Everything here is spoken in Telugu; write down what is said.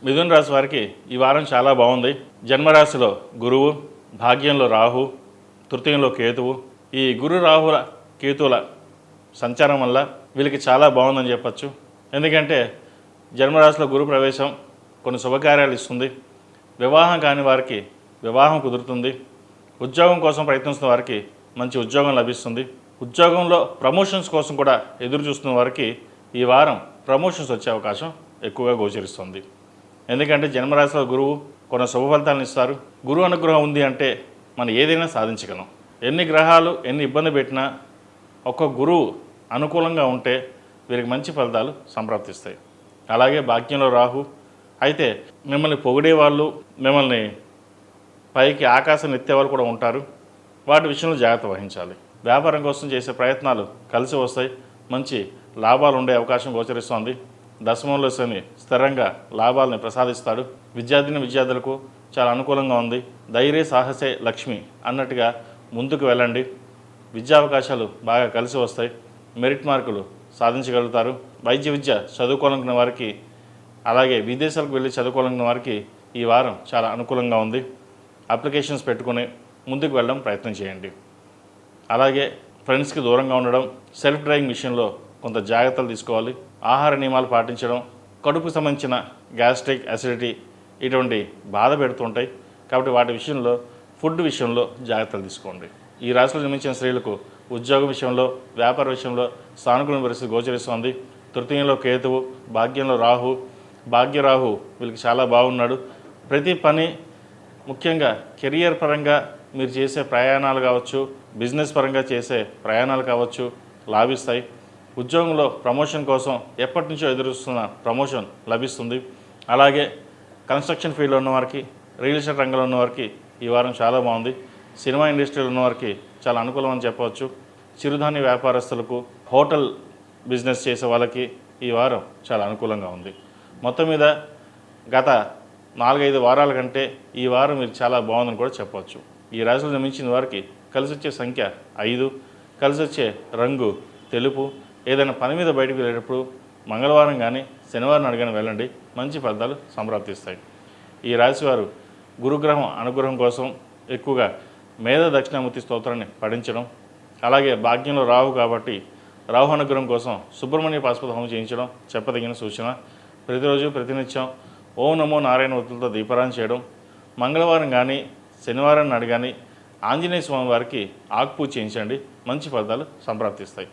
మిథున రాశి వారికి ఈ వారం చాలా బాగుంది. జన్మరాశిలో గురువు, భాగ్యంలో రాహు, తృతీయంలో కేతువు. ఈ గురు రాహుల కేతువుల సంచారం వల్ల వీళ్ళకి చాలా బాగుందని చెప్పచ్చు. ఎందుకంటే జన్మరాశిలో గురు ప్రవేశం కొన్ని శుభకార్యాలు ఇస్తుంది. వివాహం కాని వారికి వివాహం కుదురుతుంది. ఉద్యోగం కోసం ప్రయత్నిస్తున్న వారికి మంచి ఉద్యోగం లభిస్తుంది. ఉద్యోగంలో ప్రమోషన్స్ కోసం కూడా ఎదురు చూస్తున్న వారికి ఈ వారం ప్రమోషన్స్ వచ్చే అవకాశం ఎక్కువగా గోచరిస్తుంది. ఎందుకంటే జన్మరాశిలో గురువు కొన్ని శుభ ఫలితాలను ఇస్తారు. గురువు అనుగ్రహం ఉంది అంటే మనం ఏదైనా సాధించగలం. ఎన్ని గ్రహాలు ఎన్ని ఇబ్బంది పెట్టినా ఒక్క గురువు అనుకూలంగా ఉంటే వీరికి మంచి ఫలితాలు సంప్రాప్తిస్తాయి. అలాగే భాగ్యంలో రాహు అయితే మిమ్మల్ని పొగిడేవాళ్ళు, మిమ్మల్ని పైకి ఆకాశం ఎత్తేవాళ్ళు కూడా ఉంటారు. వాటి విషయంలో జాగ్రత్త వహించాలి. వ్యాపారం కోసం చేసే ప్రయత్నాలు కలిసి వస్తాయి. మంచి లాభాలు ఉండే అవకాశం గోచరిస్తోంది. దశమంలో శని స్థిరంగా లాభాలని ప్రసాదిస్తాడు. విద్యార్థులకు చాలా అనుకూలంగా ఉంది. ధైర్య సాహసే లక్ష్మి అన్నట్టుగా ముందుకు వెళ్ళండి. విద్యా అవకాశాలు బాగా కలిసి వస్తాయి. మెరిట్ మార్కులు సాధించగలుగుతారు. వైద్య విద్య చదువుకోవాలనుకున్న వారికి, అలాగే విదేశాలకు వెళ్ళి చదువుకోవాలనుకున్న వారికి ఈ వారం చాలా అనుకూలంగా ఉంది. అప్లికేషన్స్ పెట్టుకుని ముందుకు వెళ్ళడం ప్రయత్నం చేయండి. అలాగే ఫ్రెండ్స్కి దూరంగా ఉండడం, సెల్ఫ్ డ్రైవింగ్ విషయంలో కొంత జాగ్రత్తలు తీసుకోవాలి. ఆహార నియమాలు పాటించడం, కడుపుకు సంబంధించిన గ్యాస్ట్రిక్, అసిడిటీ ఇటువంటి బాధ పెడుతుంటాయి. కాబట్టి వాటి విషయంలో, ఫుడ్ విషయంలో జాగ్రత్తలు తీసుకోండి. ఈ రాశిలో జన్మించిన స్త్రీలకు ఉద్యోగం విషయంలో, వ్యాపార విషయంలో సానుకూల పరిస్థితి గోచరిస్తోంది. తృతీయంలో కేతువు, భాగ్యంలో రాహు. భాగ్యరాహు వీళ్ళకి చాలా బాగున్నాడు. ప్రతి పని, ముఖ్యంగా కెరియర్ పరంగా మీరు చేసే ప్రయాణాలు కావచ్చు, బిజినెస్ పరంగా చేసే ప్రయాణాలు కావచ్చు, లాభిస్తాయి. ఉద్యోగంలో ప్రమోషన్ కోసం ఎప్పటి నుంచో ఎదురుస్తున్న ప్రమోషన్ లభిస్తుంది. అలాగే కన్స్ట్రక్షన్ ఫీల్డ్లో ఉన్నవారికి, రియల్ ఎస్టేట్ రంగంలో ఉన్నవారికి ఈ వారం చాలా బాగుంది. సినిమా ఇండస్ట్రీలో ఉన్నవారికి చాలా అనుకూలం అని చెప్పవచ్చు. చిరుధాన్య వ్యాపారస్తులకు, హోటల్ బిజినెస్ చేసే వాళ్ళకి ఈ వారం చాలా అనుకూలంగా ఉంది. మొత్తం మీద గత 4-5 వారాల కంటే ఈ వారం మీరు చాలా బాగుందని కూడా చెప్పవచ్చు. ఈ రాశిలో జన్మించిన వారికి కలిసి వచ్చే సంఖ్య 5, కలిసి వచ్చే రంగు తెలుపు. ఏదైనా పని మీద బయటకు వెళ్ళేటప్పుడు మంగళవారం కానీ శనివారం అడిగిన వెళ్ళండి, మంచి ఫలితాలు సంప్రాప్తిస్తాయి. ఈ రాశివారు గురుగ్రహం అనుగ్రహం కోసం ఎక్కువగా మేధ దక్షిణామూర్తి స్తోత్రాన్ని పఠించడం, అలాగే భాగ్యంలో రాహు కాబట్టి రాహు అనుగ్రహం కోసం సుబ్రహ్మణ్య పాశుపత హోమం చేయించడం చెప్పదగిన సూచన. ప్రతిరోజు ప్రతినిత్యం ఓం నమో నారాయణ ఒత్తులతో దీపారాధన చేయడం, మంగళవారం కానీ శనివారం నాడు కానీ ఆంజనేయ స్వామి వారికి ఆకుపూజ చేయించండి, మంచి ఫలితాలు సంప్రాప్తిస్తాయి.